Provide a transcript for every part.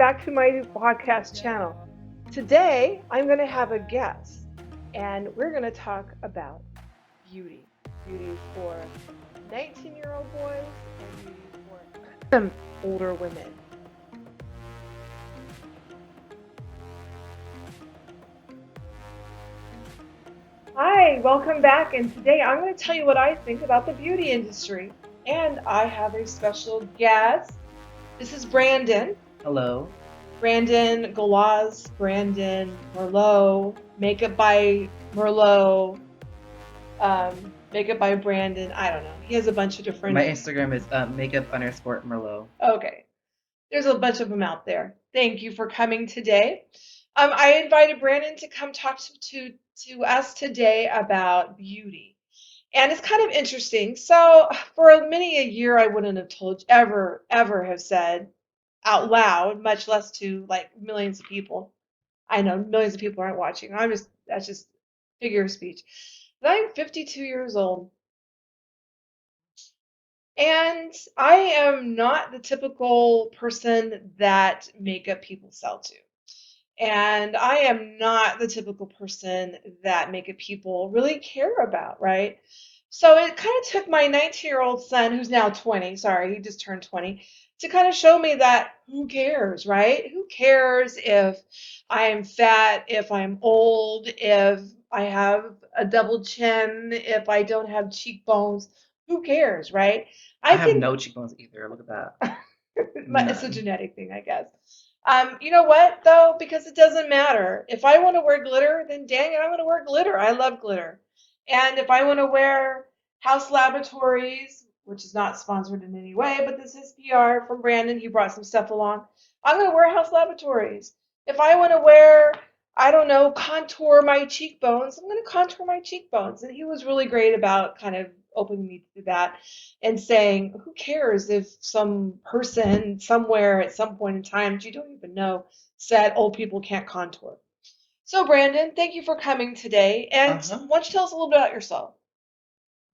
back to my podcast channel. Today, I'm going to have a guest, and we're going to talk about beauty. Beauty for 19-year-old boys and beauty for older women. Hi, welcome back, and today I'm going to tell you what I think about the beauty industry. And I have a special guest. This is Brandon. Hello. Brandon Galaz, Brandon Merlot, Makeup by Merlot, Makeup by Brandon. I don't know. He has a bunch of My different. Instagram is makeup_Merlot. Okay, there's a bunch of them out there. Thank you for coming today. I invited Brandon to come talk to us today about beauty. And it's kind of interesting. So, for many a year, I wouldn't have told, ever have said out loud, much less to like millions of people. I know millions of people aren't watching. That's just figure of speech. But I'm 52 years old, and I am not the typical person that makeup people sell to. And I am not the typical person that makeup people really care about, right? So it kind of took my 19-year-old son, who's now 20, sorry, he just turned 20, to kind of show me that who cares, right? Who cares if I'm fat, if I'm old, if I have a double chin, if I don't have cheekbones? Who cares, right? I I have can no cheekbones either. Look at that. it's a None. genetic thing, I guess. You know what, though? Because it doesn't matter. If I want to wear glitter, then dang it, I'm going to wear glitter. I love glitter. And if I want to wear House Laboratories, which is not sponsored in any way, but this is PR from Brandon, he brought some stuff along. I'm going to wear House Laboratories. If I want to wear, I don't know, contour my cheekbones, I'm going to contour my cheekbones. And he was really great about kind of opening me to that and saying, who cares if some person somewhere at some point in time that you don't even know said old people can't contour. So, Brandon, thank you for coming today. And Uh-huh. why don't you tell us a little bit about yourself?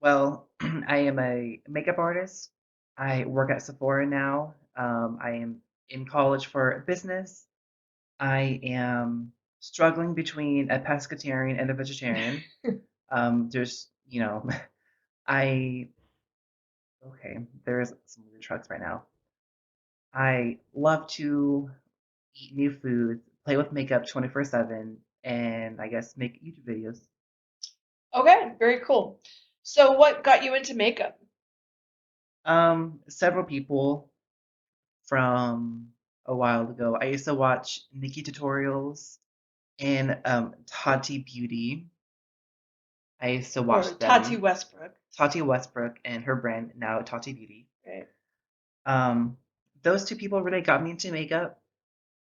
Well, I am a makeup artist. I work at Sephora now. I am in college for business. I am struggling between a pescatarian and a vegetarian. There's, I okay, there's some weird trucks right now. I love to eat new foods, play with makeup 24/7, and I guess make YouTube videos. Okay, very cool. So, what got you into makeup? Several people from a while ago. I used to watch Nikki tutorials and Tati Beauty. I used to Or watch Tati them. Westbrook? Tati Westbrook and her brand now Tati Beauty. Right. Um, those two people really got me into makeup.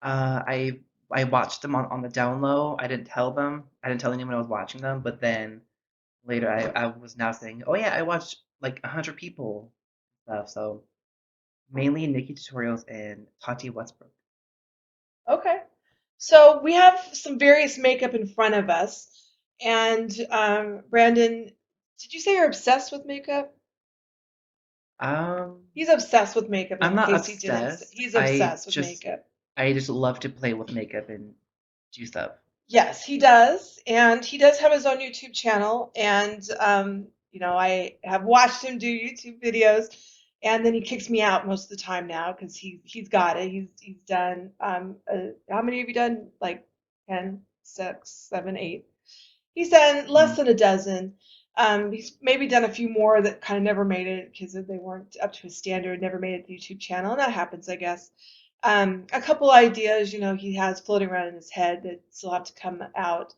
I watched them on the down low. I didn't tell them. I didn't tell anyone I was watching them. But then later, I was now saying, oh yeah, I watched like 100 people stuff. So mainly Nikki tutorials and Tati Westbrook. Okay. So, we have some various makeup in front of us. And, Brandon, did you say you're obsessed with makeup? Um, He's obsessed with makeup, I'm in not case he didn't. obsessed. He's obsessed with makeup. I just love to play with makeup and do stuff. Yes, he does. And he does have his own YouTube channel. And, I have watched him do YouTube videos. And then he kicks me out most of the time now because he's got it. He's done, how many have you done? Like 10, 6, 7, 8. He's done less Mm. than a dozen. He's maybe done a few more that kind of never made it because they weren't up to his standard, never made it to the YouTube channel, and that happens, I guess. A couple ideas, he has floating around in his head that still have to come out.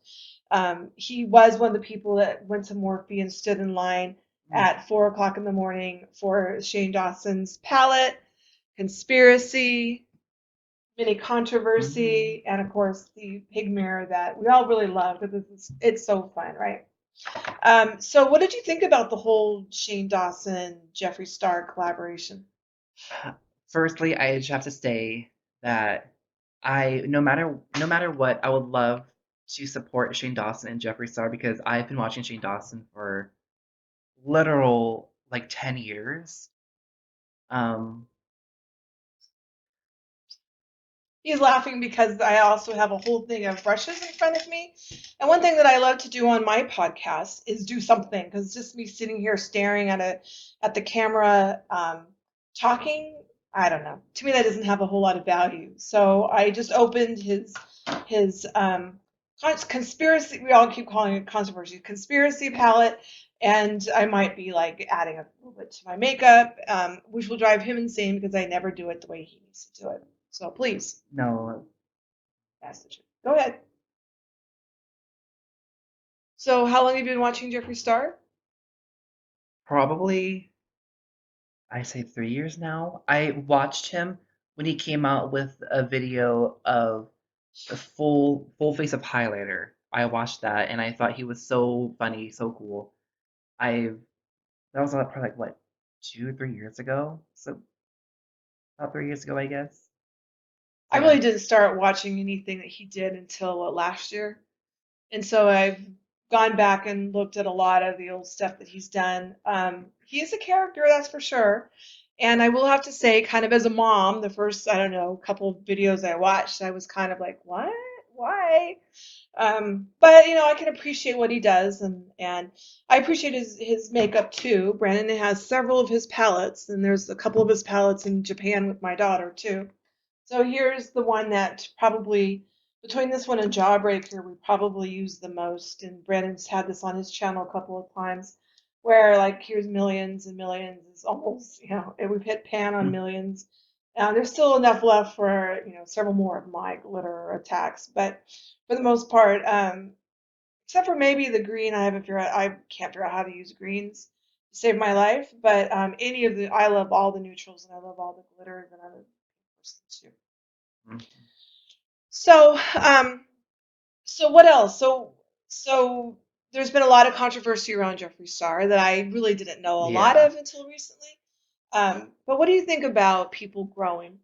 He was one of the people that went to Morphe and stood in line Mm. at 4 o'clock in the morning for Shane Dawson's palette, Conspiracy, Mini Mm. Controversy, and of course the pig mirror that we all really love because it's so fun, right? So what did you think about the whole Shane Dawson, Jeffree Star collaboration? Firstly, I just have to say that no matter what, I would love to support Shane Dawson and Jeffree Star because I've been watching Shane Dawson for literal like 10 years. Um, He's laughing because I also have a whole thing of brushes in front of me. And one thing that I love to do on my podcast is do something because it's just me sitting here staring at the camera, talking. I don't know. To me, that doesn't have a whole lot of value. So I just opened his conspiracy. We all keep calling it controversy. Conspiracy palette. And I might be like adding a little bit to my makeup, which will drive him insane because I never do it the way he needs to do it. So please, No, ask the truth. Go ahead. So how long have you been watching Jeffree Star? probably I say 3 years now. I watched him when he came out with a video of the full face of highlighter. I watched that and I thought he was so funny, so cool. I that was probably like what 2 or 3 years ago. So about 3 years ago, I guess. I So really yeah, didn't start watching anything that he did until last year. And so I've gone back and looked at a lot of the old stuff that he's done. He is a character, that's for sure. And I will have to say, kind of as a mom, the first, I don't know, couple of videos I watched, I was kind of like, what? Why? But I can appreciate what he does, and I appreciate his makeup too. Brandon has several of his palettes, and there's a couple of his palettes in Japan with my daughter too. So here's the one that probably between this one and Jawbreaker we probably use the most. And Brandon's had this on his channel a couple of times, where like here's millions and millions is almost and we've hit pan on mm, millions. There's still enough left for several more of my glitter attacks, but for the most part, except for maybe the green, I can't figure out how to use greens to save my life. But any of the I love all the neutrals and I love all the glitters and I'm a person too. mm, So, so what else? So there's been a lot of controversy around Jeffree Star that I really didn't know a lot yeah. of until recently. But what do you think about people growing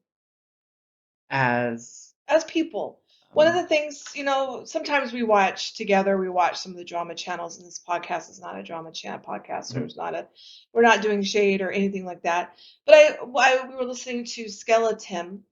As as people? One of um, the things, sometimes we watch together, we watch some of the drama channels, and this podcast is not a drama channel podcast, or mhm, it's not we're not doing shade or anything like that. But we were listening to Skeleton,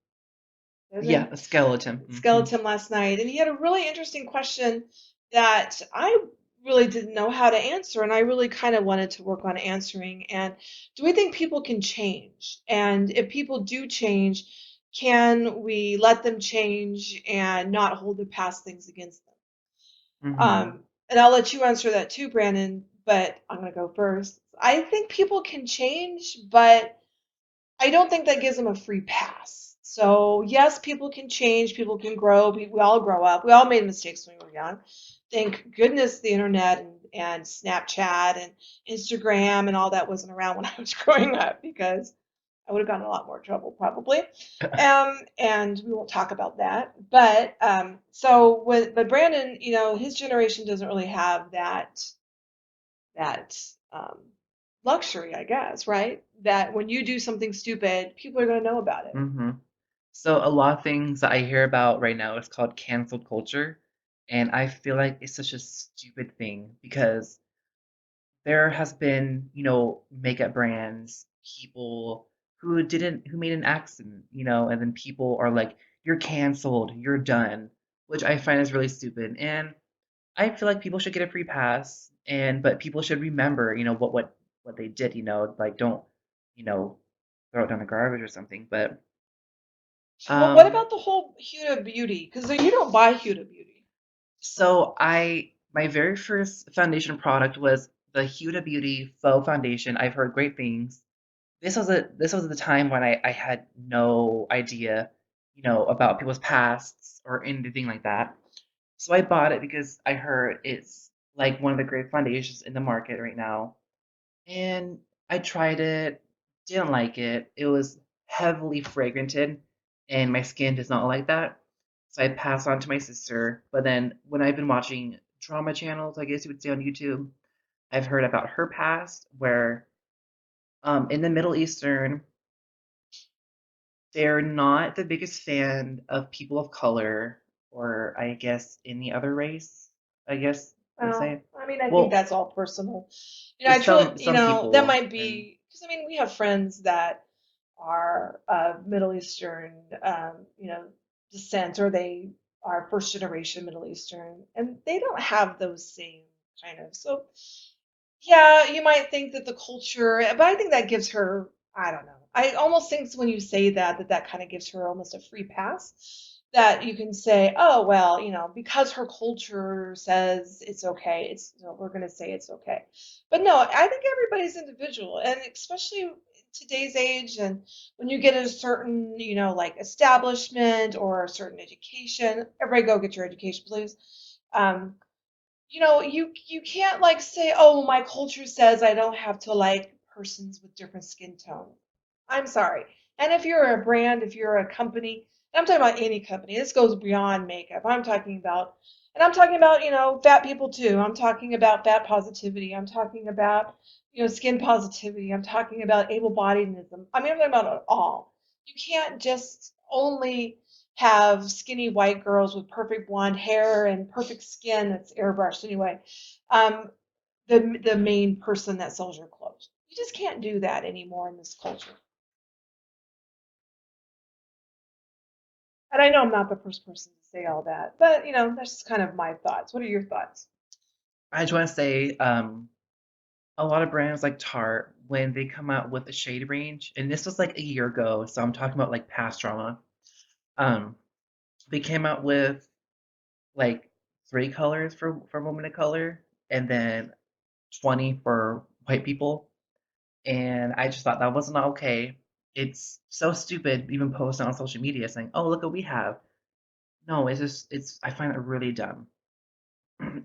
his yeah, name, a skeleton. Skeleton last night, and he had a really interesting question that I really didn't know how to answer, and I really kind of wanted to work on answering. And do we think people can change? And if people do change, can we let them change and not hold the past things against them? Hmm. And I'll let you answer that too, Brandon, but I'm going to go first. I think people can change, but I don't think that gives them a free pass. So, yes, people can change, people can grow, we all grow up. We all made mistakes when we were young. Thank goodness the internet and Snapchat and Instagram and all that wasn't around when I was growing up because I would have gotten in a lot more trouble probably. And we won't talk about that. But but Brandon, his generation doesn't really have that luxury, I guess, right? That when you do something stupid, people are going to know about it. Hmm. So a lot of things that I hear about right now is called cancel culture, and I feel like it's such a stupid thing because there has been, makeup brands, people who made an accident, and then people are like, you're canceled, you're done, which I find is really stupid. And I feel like people should get a free pass, but people should remember, what they did, like don't, you know, throw it down the garbage or something. But Well, what um about the whole Huda Beauty? Because you don't buy Huda Beauty. So my very first foundation product was the Huda Beauty Faux Foundation. I've heard great things. This was the time when I had no idea, about people's pasts or anything like that. So I bought it because I heard it's like one of the great foundations in the market right now. And I tried it, didn't like it. It was heavily fragranted, and my skin does not like that. So I passed on to my sister. But then when I've been watching drama channels, I guess you would say on YouTube, I've heard about her past, where in the Middle Eastern, they're not the biggest fan of people of color, or I guess any other race, I guess you'd Well, say. I mean, I think Well, that's all personal. I truly, some that people, might and be because I mean, we have friends that are Middle Eastern, descent or they are first generation Middle Eastern, and they don't have those same kind of. So yeah, you might think that the culture, but I think that gives her, I don't know. I almost think when you say that, that kind of gives her almost a free pass. That you can say, oh, well, because her culture says it's okay, we're going to say it's okay. But no, I think everybody's individual, and especially in today's age, and when you get a certain, like establishment or a certain education, everybody go get your education, please. Um, you can't like say, oh, my culture says I don't have to like persons with different skin tone. I'm sorry. And if you're a brand, if you're a company, and I'm talking about any company, this goes beyond makeup. I'm talking about, fat people too. I'm talking about fat positivity. I'm talking about, skin positivity. I'm talking about able-bodiedism. I mean, I'm talking about it all. You can't just only have skinny white girls with perfect blonde hair and perfect skin that's airbrushed anyway. Um, the main person that sells your clothes. You just can't do that anymore in this culture. And I know I'm not the first person to say all that, but that's just kind of my thoughts. What are your thoughts? I just want to say, a lot of brands like Tarte, when they come out with a shade range, and this was like a year ago, so I'm talking about like past drama. Um, they came out with like 3 colors for women of color, and then 20 for white people, and I just thought that was not okay. It's so stupid, even posting on social media saying, "Oh, look what we have." No, it's I find it really dumb.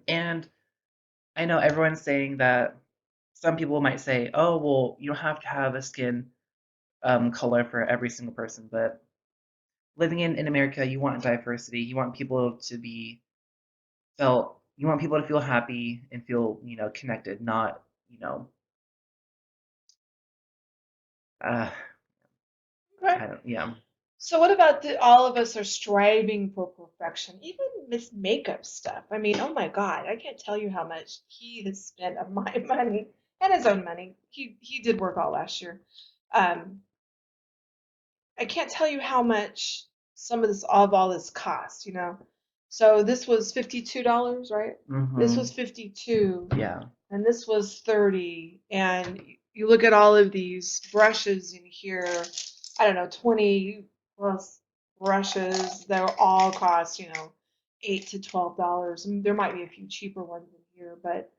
And I know everyone's saying that some people might say, "Oh, well, you don't have to have a skin color for every single person," but living in America, you want diversity. You want people to be felt. You want people to feel happy and feel, connected, not, you know, uh, Okay. I don't, yeah. So what about all of us are striving for perfection, even Miss Makeup stuff. I mean, oh my God, I can't tell you how much he has spent of my money and his own money. He did work all last year. Um, I can't tell you how much some of all this cost. So this was $52, right? This Mm-hmm. was 52, Yeah. and this was 30. And you look at all of these brushes in here, I don't know, 20 plus brushes that all cost, $8 to $12. And there might be a few cheaper ones in here, but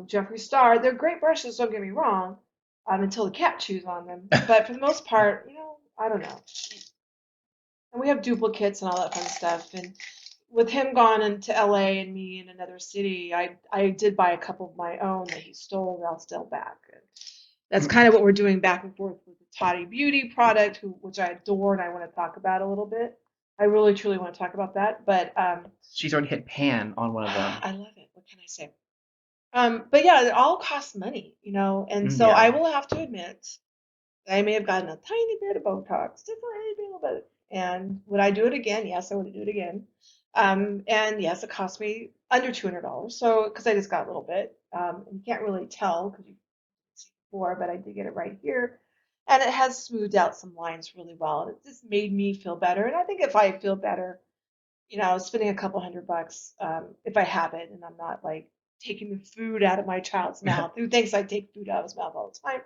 Geoffrey Star, they're great brushes, don't get me wrong, until the cat chews on them. But for the most part, I don't know. And we have duplicates and all that fun stuff. And with him gone into LA and me in another city, I did buy a couple of my own that he stole that I'll steal back. And that's kind of what we're doing back and forth with the Toddy Beauty product, which I adore and I want to talk about a little bit. I really truly want to talk about that. But She's already hit pan on one of them. I love it. What can I say? But yeah, it all costs money, and Mm, so I yeah. will have to admit I may have gotten a tiny bit of Botox, just a little bit. And would I do it again? Yes, I would do it again. And yes, it cost me under $200. So, because I just got a little bit, and you can't really tell because you see before, but I did get it right here. And it has smoothed out some lines really well. And it just made me feel better. And I think if I feel better, spending a couple $100, if I have it and I'm not like taking the food out of my child's mouth, who thinks I take food out of his mouth all the time,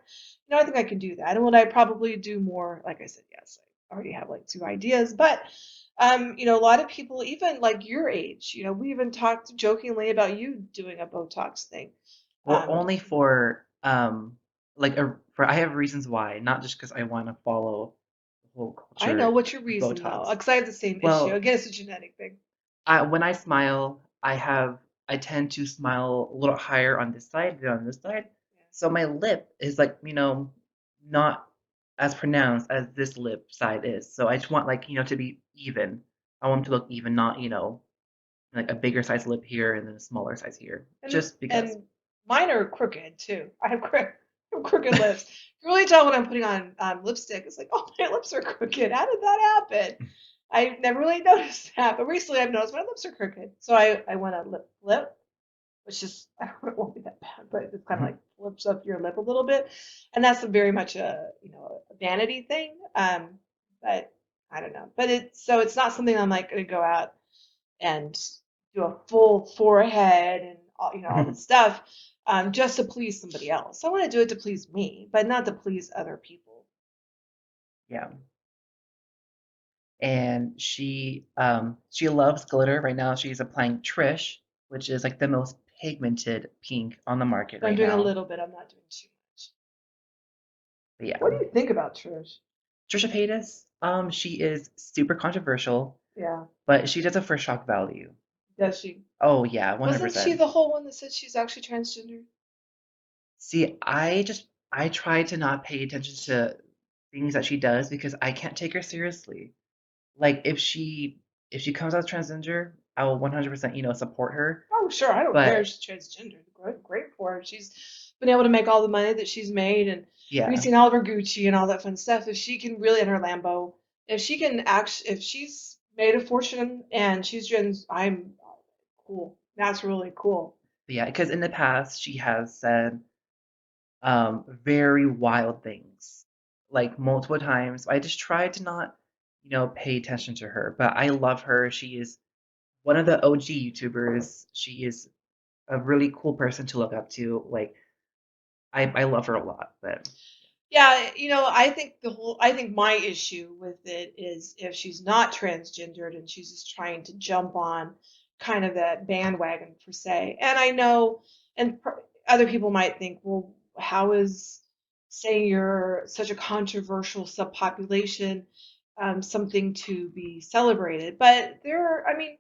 I think I can do that. And would I probably do more? Like I said, yes, I already have like 2 ideas, but a lot of people, even like your age, we even talked jokingly about you doing a Botox thing. Well, Um, only for for I have reasons why, not just because I want to follow the whole I know culture what's your of reason though, Botox. because I have the same issue. Well, Again, it's a genetic thing. when I smile, I tend to smile a little higher on this side than on this side. So my lip is like, not as pronounced as this lip side is. So I just want like, to be even. I want them to look even, not, like a bigger size lip here and then a smaller size here. And Just because. and mine are crooked too. I have crooked lips. You really tell when I'm putting on lipstick. It's like, oh, my lips are crooked. How did that happen? I never really noticed that, but recently I've noticed my lips are crooked. So I went a lip flip, which is I don't know, it won't be that bad, but it's kind of like flips up your lip a little bit, and that's very much a a vanity thing. But I don't know. But it's not something I'm like going to go out and do a full forehead and all this stuff just to please somebody else. I want to do it to please me, but not to please other people. Yeah. And she loves glitter. Right now she's applying Trish, which is like the most pigmented pink on the market So I'm right doing a now. little bit. I'm not doing too much. But yeah. What do you think about Trish? Trisha Paytas, she is super controversial, Yeah, but she does it for shock value. does she? Oh yeah, Wasn't she 100%. the whole one that said she's actually transgender? See, I try to not pay attention to things that she does because I can't take her seriously. Like if she comes out transgender, I will 100%, support her. Oh, sure. I don't care if But she's transgender. Great, great for her. She's been able to make all the money that she's made, and we've yeah, seen all of her Gucci and all that fun stuff. If she can really, in her Lambo, if she can act, if she's made a fortune and she's trans, I'm cool. That's really cool. yeah, because in the past she has said very wild things like multiple times. I just try to not, pay attention to her, but I love her. She is one of the OG YouTubers. She is a really cool person to look up to. Like I love her a lot, but Yeah, I think my issue with it is if she's not transgendered and she's just trying to jump on kind of that bandwagon per se. And I know, and other people might think, well, how is saying you're such a controversial subpopulation something to be celebrated? But I mean,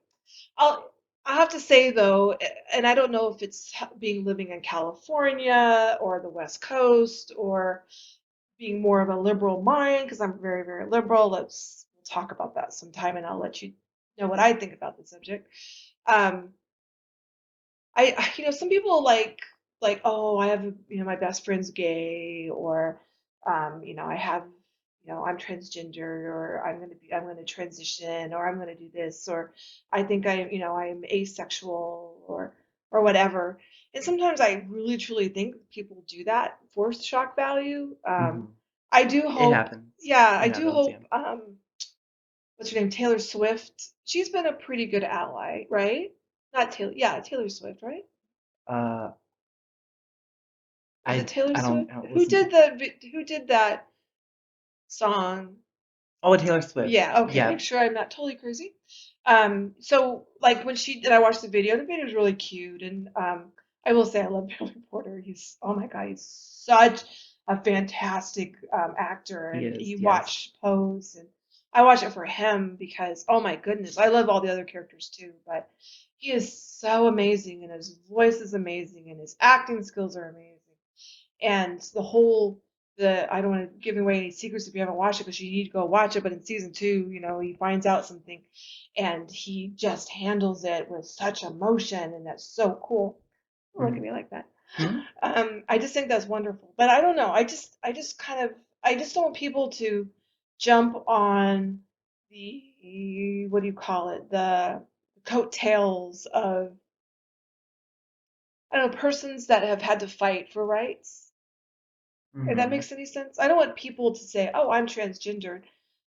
I'll I have to say though, and I don't know if it's being living in California or the West Coast or being more of a liberal mind because I'm very, very liberal. We'll talk about that sometime, and I'll let you know what I think about the subject. Um, some people oh, I have, my best friend's gay, or, I have, I'm transgender, or I'm gonna transition, or I'm gonna do this, or I think I'm asexual, or whatever. And sometimes I really truly think people do that for shock value. mhm. I do It hope, happens. yeah, I It do happens, yeah. hope, what's her name, Taylor Swift. She's been a pretty good ally, right? Not Taylor, yeah, Taylor Swift, right? Uh, Is it Taylor I Swift? don't listen to. Who did that song? Oh, Taylor Swift. Yeah, okay, make Yeah, sure I'm not totally crazy. So like when she did, I watched the video was really cute, and I will say I love Billy Porter. He's, oh my God, he's such a fantastic actor, he and is. you Yes. watch Pose, and I watch it for him because, oh my goodness, I love all the other characters too, but he is so amazing, and his voice is amazing, and his acting skills are amazing, and the I don't want to give away any secrets if you haven't watched it because you need to go watch it. But in season two, he finds out something, and he just handles it with such emotion, and that's so cool. Don't look at Mhm. me like that. Hmm? I just think that's wonderful. But I don't know. I just don't want people to jump on the, what do you call it, the coattails of, I don't know, persons that have had to fight for rights. If that Hmm. makes any sense. I don't want people to say, "Oh, I'm transgendered,"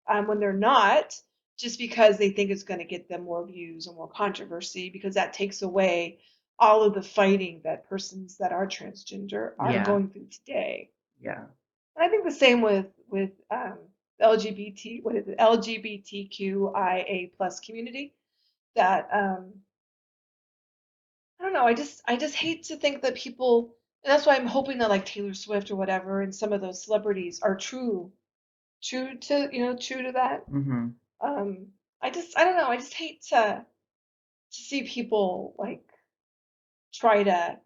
when they're not, just because they think it's going to get them more views or more controversy, because that takes away all of the fighting that persons that are transgender are Yeah. going through today. Yeah. And I think the same with LGBT, what is it, LGBTQIA plus community. That I don't know. I just hate to think that people, and that's why I'm hoping that like Taylor Swift or whatever, and some of those celebrities are true to that. Hmm. I don't know. I just hate to see people like try to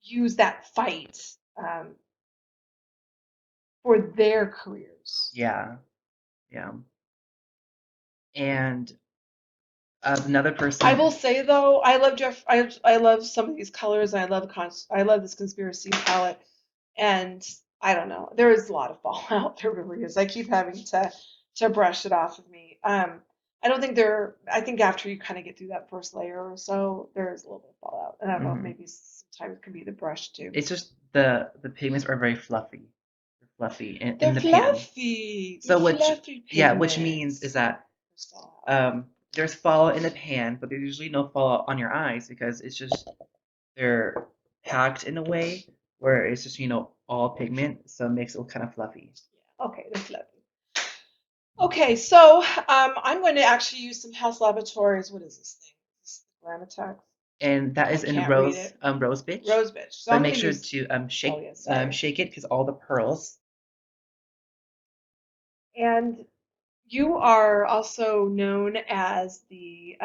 use that fight um, for their careers. Yeah. Yeah. And another I will person. say though, I love I love some of these colors, and I love this conspiracy palette, and I don't know. There is a lot of fallout. There really is. I keep having to brush it off of me. I don't think there. I think after you kind of get through that first layer or so, there is a little bit of fallout. And I don't know if Mhm. maybe sometimes it can be the brush too. It's just the pigments are very fluffy. They're fluffy They're in the pan. fluffy. They're So which fluffy yeah, which means pigments. is that Stop. there's fallout in the pan, but there's usually no fallout on your eyes because it's just they're packed in a way where it's just all pigment, so it makes it look kind of fluffy. Yeah, okay, they're fluffy. Okay, so I'm going to actually use some House Laboratories. What is this thing? This is the Glamatax. And that I is in can't read it. rose bitch. Rose bitch. So But I'm going make to sure use. to Oh yeah, sorry. shake it because all the pearls. And you are also known as the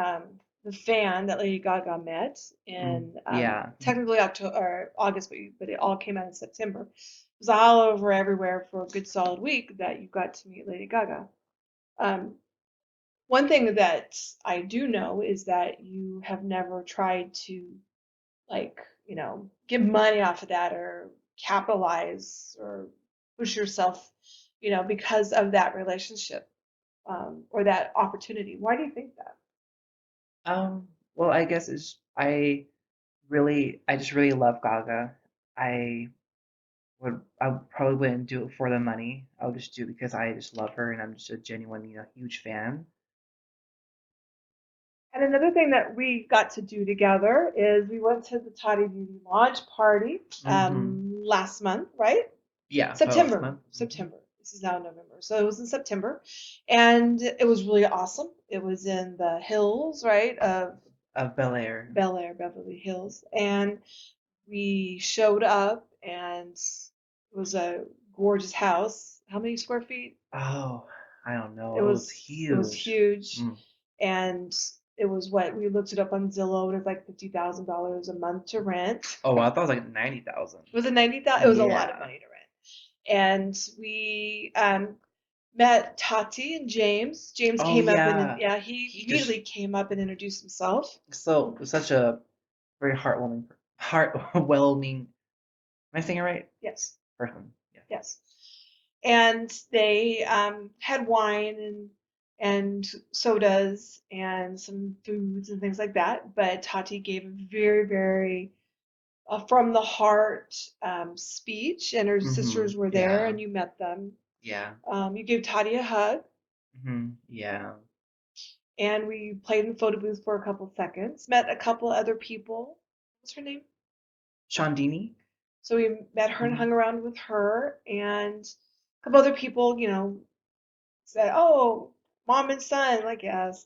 fan that Lady Gaga met in Yeah. technically October or August, but it all came out in September. It was all over everywhere for a good solid week that you got to meet Lady Gaga. Um, One thing that I do know is that you have never tried to like, get money off of that or capitalize or push yourself, because of that relationship, or that opportunity. Why do you think that? Well, I guess it's I just really love Gaga. I I probably wouldn't do it for the money. I would just do it because I just love her and I'm just a genuine, huge fan. And another thing that we got to do together is we went to the Toddy Beauty launch party Mm-hmm. last month, right? Yeah, last September. month. September. This is now November. So it was in September. And it was really awesome. It was in the hills, right, of Of Bel Air. Bel Air, Beverly Hills. And we showed up and it was a gorgeous house. How many square feet? Oh, I don't know. It It was was huge. huge. Mm. And it was what we looked it up on Zillow, and it was like $50,000 a month to rent. Oh, I thought it was like 90,000. Was it 90,000? It was a lot of Yeah. money to rent. And we met Tati and James. James Oh came up and yeah. yeah, he He just immediately came up and introduced himself. so such a very heartwarming. Am I saying it right? Yes, Person. Yeah. yes. And they had wine and sodas and some foods and things like that. But Tati gave a very, very from the heart speech, and her Mm-hmm. sisters were there, Yeah. and you met them. Yeah. You gave Tati a hug, Mm-hmm. Yeah. and we played in the photo booth for a couple seconds. Met a couple other people. What's her name? Shondini. So we met her and Mm-hmm. hung around with her, and a couple other people, said, "Oh, mom and son," like yes.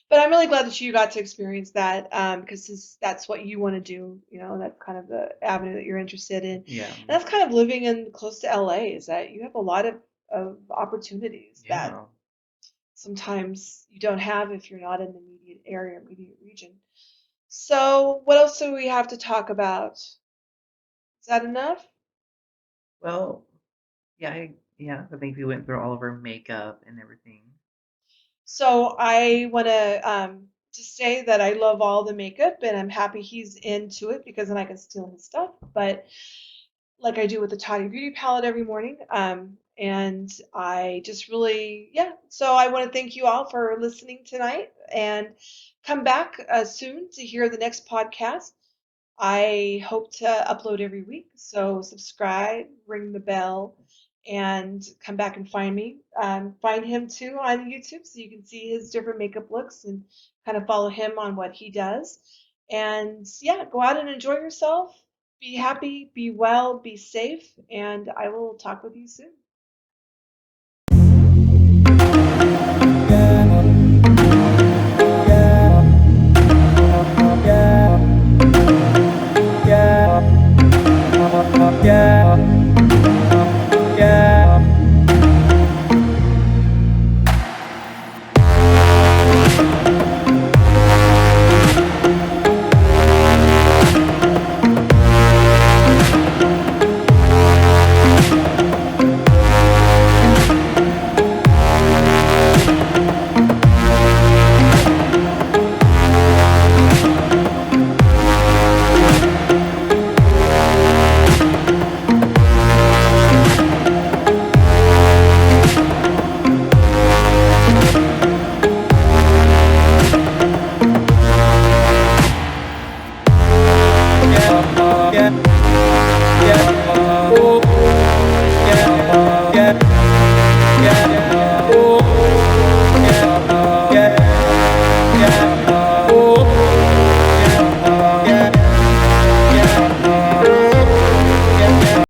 But I'm really glad that you got to experience that because that's what you want to do. That's kind of the avenue that you're interested in. And Yeah. that's kind of living in close to LA is that you have a lot of opportunities that Yeah. sometimes you don't have if you're not in the immediate area, immediate region. So, what else do we have to talk about? Is that enough? Well, yeah. I think we went through all of our makeup and everything. So I want to say that I love all the makeup and I'm happy he's into it because then I can steal his stuff. But like I do with the Toddy Beauty palette every morning, and I just really, yeah. So I want to thank you all for listening tonight and come back soon to hear the next podcast. I hope to upload every week, so subscribe, ring the bell, and come back and find me. Find him too on YouTube so you can see his different makeup looks and kind of follow him on what he does. And yeah, go out and enjoy yourself. Be happy, be well, be safe, and I will talk with you soon.